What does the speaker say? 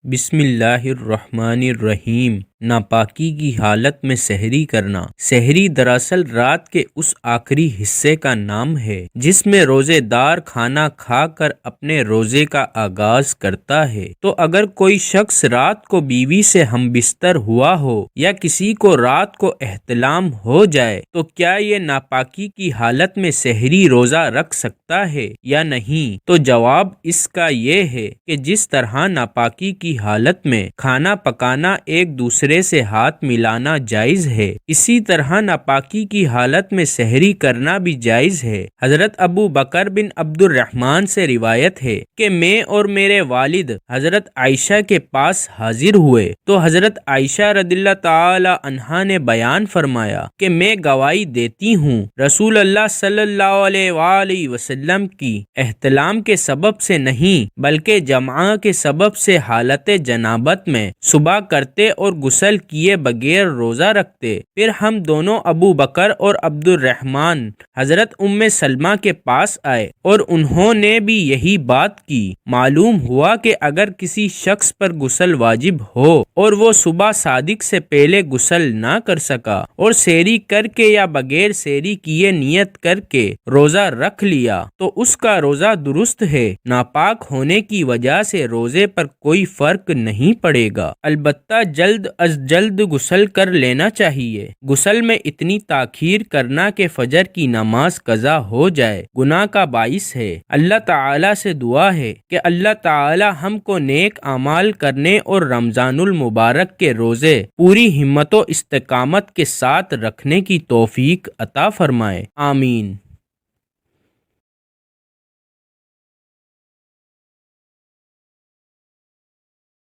بسم اللہ الرحمن الرحیم۔ ناپاکی کی حالت میں سحری کرنا۔ سحری دراصل رات کے اس آخری حصے کا نام ہے جس میں روزے دار کھانا کھا کر اپنے روزے کا آغاز کرتا ہے۔ تو اگر کوئی شخص رات کو بیوی سے ہم بستر ہوا ہو یا کسی کو رات کو احتلام ہو جائے تو کیا یہ ناپاکی کی حالت میں سحری روزہ رکھ سکتا ہے یا نہیں؟ تو جواب اس کا یہ ہے کہ جس طرح ناپاکی کی حالت میں کھانا پکانا ایک دوسرے سے ہاتھ ملانا جائز ہے، اسی طرح ناپاکی کی حالت میں سحری کرنا بھی جائز ہے۔ حضرت ابو بکر بن عبد الرحمن سے روایت ہے کہ میں اور میرے والد حضرت عائشہ کے پاس حاضر ہوئے تو حضرت عائشہ رضی اللہ تعالی عنہا نے بیان فرمایا کہ میں گواہی دیتی ہوں رسول اللہ صلی اللہ علیہ وآلہ وسلم کی احتلام کے سبب سے نہیں بلکہ جمعہ کے سبب سے حالت جنابت میں صبح کرتے اور غسل کیے بغیر روزہ رکھتے۔ پھر ہم دونوں ابو بکر اور عبد الرحمن حضرت ام سلمہ کے پاس آئے اور انہوں نے بھی یہی بات کی۔ معلوم ہوا کہ اگر کسی شخص پر غسل واجب ہو اور وہ صبح صادق سے پہلے غسل نہ کر سکا اور سحری کر کے یا بغیر سحری کیے نیت کر کے روزہ رکھ لیا تو اس کا روزہ درست ہے۔ ناپاک ہونے کی وجہ سے روزے پر کوئی فرق نہیں پڑے گا، البتہ جلد از جلد غسل کر لینا چاہیے۔ غسل میں اتنی تاخیر کرنا کہ فجر کی نماز قضا ہو جائے گناہ کا باعث ہے۔ اللہ تعالی سے دعا ہے کہ اللہ تعالی ہم کو نیک اعمال کرنے اور رمضان المبارک کے روزے پوری ہمت و استقامت کے ساتھ رکھنے کی توفیق عطا فرمائے، آمین۔